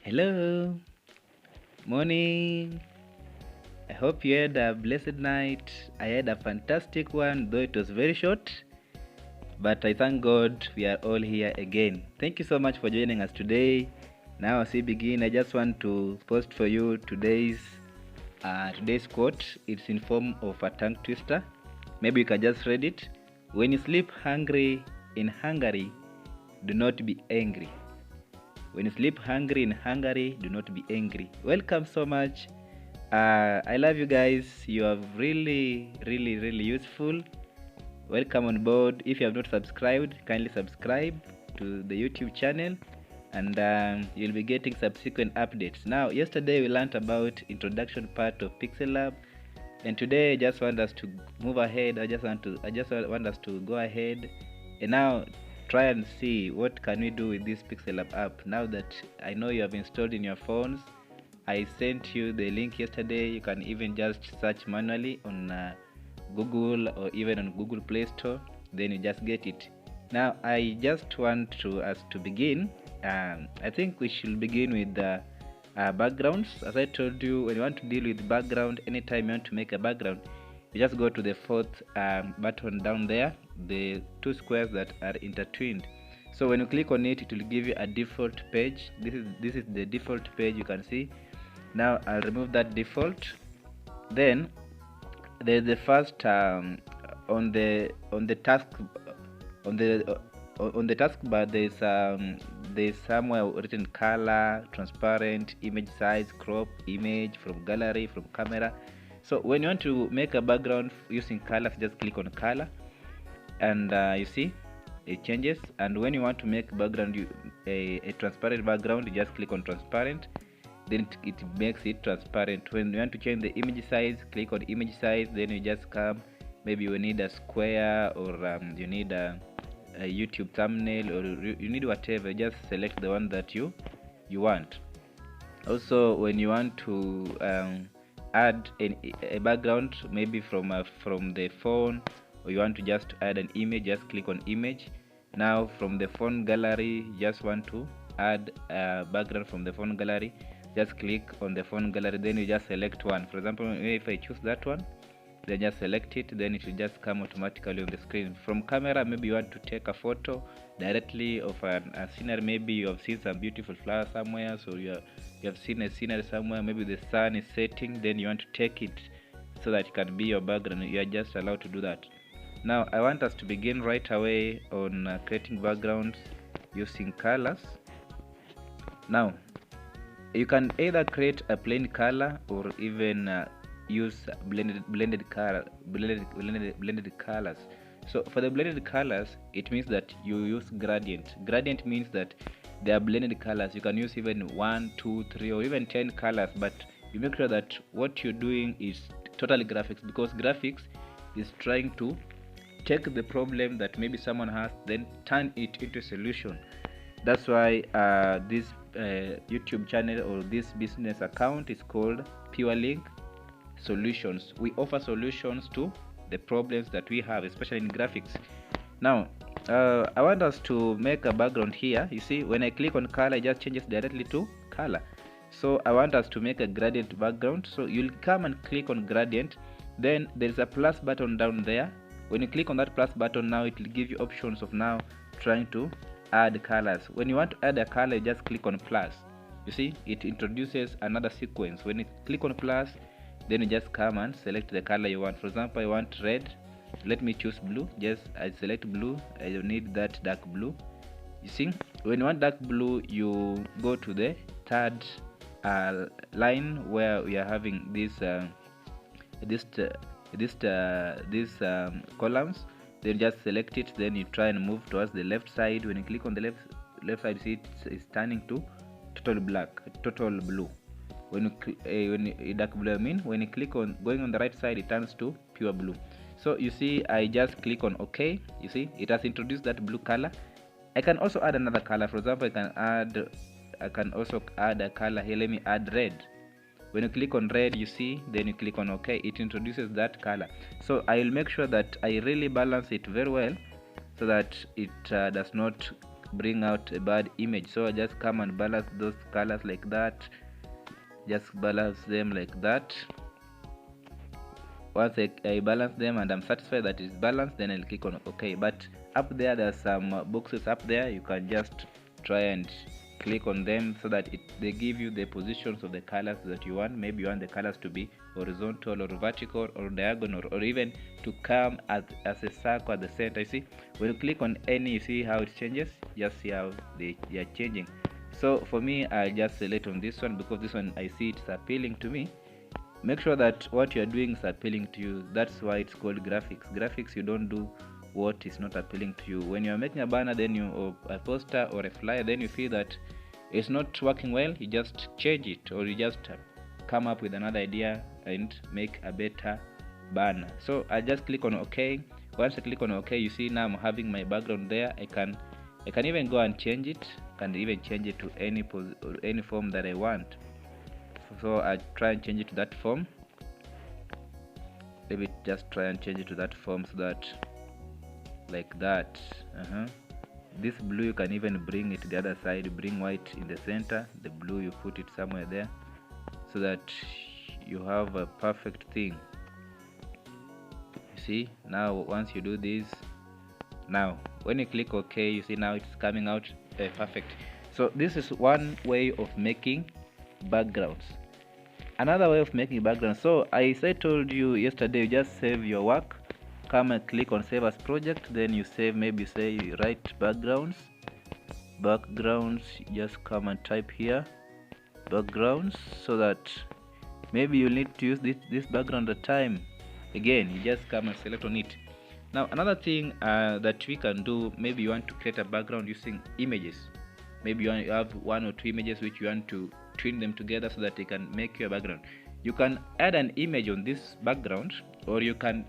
Hello, morning. I hope you had a blessed night. I had a fantastic one, though it was very short. But I thank God we are all here again. Thank you so much for joining us today. Now, as we begin, I just want to post for you today's quote. It's in form of a tongue twister. Maybe you can just read it. When you sleep hungry in Hungary, do not be angry. When you sleep hungry in Hungary, do not be angry. Welcome so much. I love you guys. You are really, really, really useful. Welcome on board. If you have not subscribed, kindly subscribe to the YouTube channel, and you'll be getting subsequent updates. Now, yesterday we learned about introduction part of Pixel Lab, and today I just want us to move ahead. I just want us to go ahead and now try and see what can we do with this Pixel Lab app. Now that I know you have installed in your phones, I sent you the link yesterday. You can even just search manually on Google or even on Google Play Store, then you just get it. Now I just want us to begin. I think we should begin with the backgrounds. As I told you, when you want to deal with background, anytime you want to make a background, you just go to the fourth button down there, the two squares that are intertwined. So when you click on it, it will give you a default page. This is the default page you can see. Now I'll remove that default. Then there's the first on the taskbar. There's somewhere written color, transparent, image size, crop, image, from gallery, from camera. So when you want to make a background using colors, just click on color, and you see it changes. And when you want to make background a transparent background, you just click on transparent, then it makes it transparent. When you want to change the image size, click on image size, then you just come, maybe you need a square, or you need a YouTube thumbnail, or you need whatever. Just select the one that you want. Also, when you want to add a background, maybe from the phone, or you want to just add an image, just click on image. Now from the phone gallery, just want to add a background from the phone gallery, just click on the phone gallery, then you just select one. For example, if I choose that one, then just select it, then it will just come automatically on the screen. From camera, maybe you want to take a photo directly of a scenery. Maybe you have seen some beautiful flowers somewhere, so you have seen a scenery somewhere, maybe the sun is setting, then you want to take it so that it can be your background. You are just allowed to do that. Now I want us to begin right away on creating backgrounds using colors. Now you can either create a plain color or even use blended colors. So for the blended colors, it means that you use gradient. Gradient means that they are blended colors. You can use even 1, 2, 3, or even 10 colors, but you make sure that what you're doing is totally graphics, because graphics is trying to take the problem that maybe someone has, then turn it into a solution. That's why this YouTube channel or this business account is called Purelink Solutions. We offer solutions to the problems that we have, especially in graphics. Now I want us to make a background here. You see, when I click on color, it just changes directly to color. So I want us to make a gradient background. So you'll come and click on gradient, then there's a plus button down there. When you click on that plus button, now it will give you options of now trying to add colors. When you want to add a color, you just click on plus. You see, it introduces another sequence. When you click on plus, then you just come and select the color you want. For example, I want red. Let me choose blue. I select blue. I need that dark blue. You see, when you want dark blue, you go to the third line where we are having these columns. Then just select it, then you try and move towards the left side. When you click on the left side, see it's turning to total blue. When you dark blue, I mean when you click on going on the right side, it turns to pure blue. So you see, I just click on OK. You see, it has introduced that blue color. I can also add another color. For example, I can also add a color here. Let me add red. When you click on red, you see, then you click on OK, it introduces that color. So I will make sure that I really balance it very well, so that it does not bring out a bad image. So I just come and balance those colors like that, just balance them like that. Once I balance them and I'm satisfied that it's balanced, then I'll click on OK. But up there's some boxes up there. You can just try and click on them so that they give you the positions of the colors that you want. Maybe you want the colors to be horizontal or vertical or diagonal, or even to come as a circle at the center. You see, when you click on any, you see how it changes. Just see how they are changing. So for me, I just select on this one because this one I see it's appealing to me. Make sure that what you are doing is appealing to you. That's why it's called graphics. You don't do what is not appealing to you. When you are making a banner, then or a poster or a flyer, then you feel that it's not working well, you just change it, or you just come up with another idea and make a better banner. So I just click on OK. Once I click on OK, you see now I'm having my background there. I can even go and change it, and even change it to any form that I want. So I try and change it to that form. Let me just try and change it to that form, so that like that. This blue, you can even bring it to the other side, bring white in the center, the blue you put it somewhere there, so that you have a perfect thing. You see, now once you do this, now when you click OK, you see now it's coming out perfect. So this is one way of making backgrounds. Another way of making backgrounds, so I told you yesterday, you just save your work, come and click on save as project, then you save, maybe say you write backgrounds, just come and type here backgrounds, so that maybe you need to use this background at time. Again, you just come and select on it. Now another thing that we can do, maybe you want to create a background using images. Maybe you have one or two images which you want to twin them together so that they can make your background. You can add an image on this background, or you can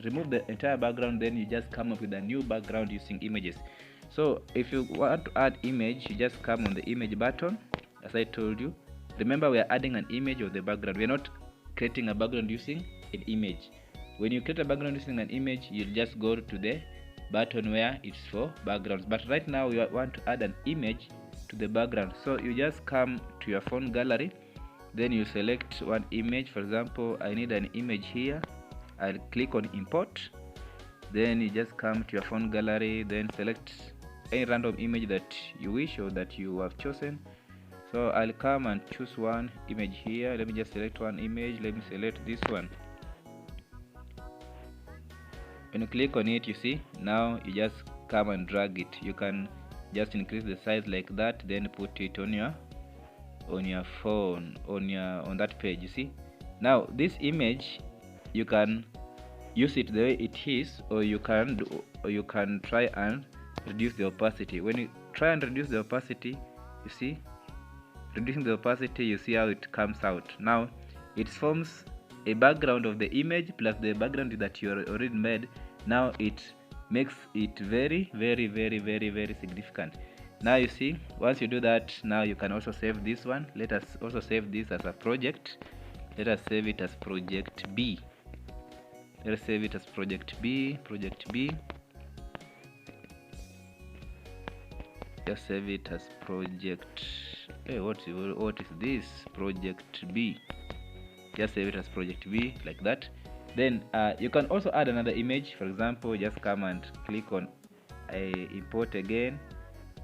remove the entire background, then you just come up with a new background using images. So if you want to add image, you just come on the image button. As I told you, remember we are adding an image of the background. We are not creating a background using an image. When you create a background using an image, you'll just go to the button where it's for backgrounds. But right now we want to add an image to the background, so you just come to your phone gallery, then you select one image. For example, I need an image here. I'll click on import, then you just come to your phone gallery, then select any random image that you wish or that you have chosen. So I'll come and choose one image here. Let me just select one image. Let me select this one. When you click on it, you see now you just come and drag it. You can just increase the size like that, then put it on your phone, on that page. You see now this image, you can use it the way it is, or you can try and reduce the opacity. When you try and reduce the opacity, you see, reducing the opacity, you see how it comes out. Now it forms a background of the image plus the background that you already made. Now it makes it very significant. Now you see, once you do that, now you can also save this one. Let us also save this as a project. Let us save it as project B. Let's save it as project B. Just save it as project. Hey, what is this? Project B. Just save it as project B like that. Then you can also add another image. For example, just come and click on import again.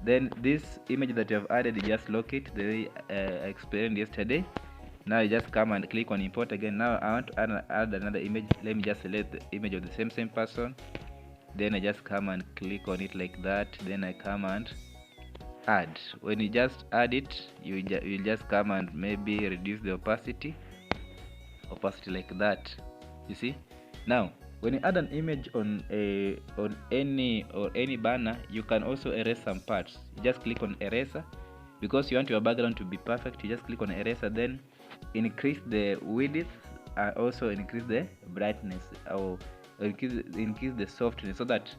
Then this image that you have added, you just lock it the way I explained yesterday. Now you just come and click on import again. Now I want to add another image. Let me just select the image of the same person. Then I just come and click on it like that. Then I come and add. When you just add it, you just come and maybe reduce the opacity like that. You see, now when you add an image on any banner, you can also erase some parts. You just click on eraser, because you want your background to be perfect. You just click on eraser, then increase the width, also increase the brightness, or increase the softness, so that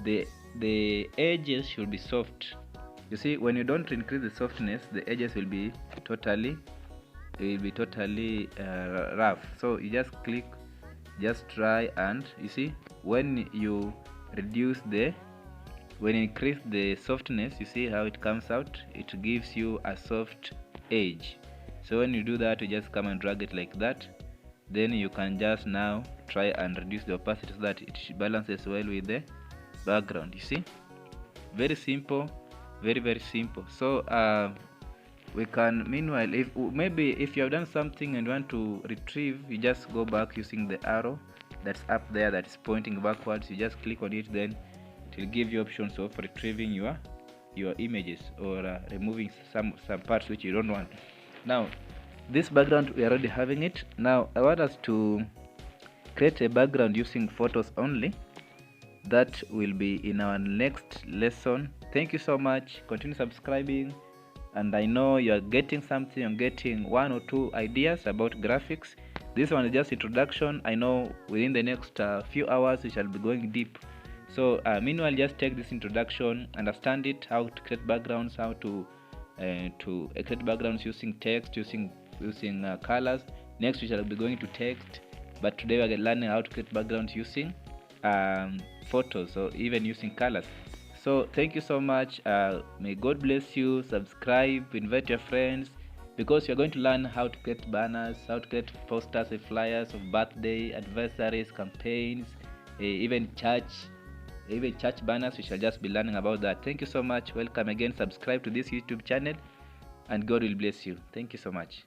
the edges should be soft. You see, when you don't increase the softness, the edges will be totally rough. So you just try, and you see, when you reduce the when you increase the softness, you see how it comes out, it gives you a soft edge. So when you do that, you just come and drag it like that. Then you can just now try and reduce the opacity so that it balances well with the background. You see, very simple, very simple. So we can, meanwhile, if maybe if you have done something and want to retrieve, you just go back using the arrow that's up there that is pointing backwards. You just click on it, then it will give you options of retrieving your images or removing some parts which you don't want. Now this background, we are already having it. Now I want us to create a background using photos only. That will be in our next lesson. Thank you so much. Continue subscribing, and I know you are getting something. I'm getting 1 or 2 ideas about graphics. This one is just introduction. I know within the next few hours we shall be going deep. So meanwhile, just take this introduction, understand it, how to create backgrounds, how to create backgrounds using text, using colors. Next we shall be going to text, but today we are learning how to create backgrounds using photos or even using colors. So thank you so much. May God bless you. Subscribe, invite your friends, because you're going to learn how to create banners, how to create posters and flyers of birthday, anniversaries, campaigns, even church banners. We shall just be learning about that. Thank you so much. Welcome again. Subscribe to this YouTube channel, and God will bless you. Thank you so much.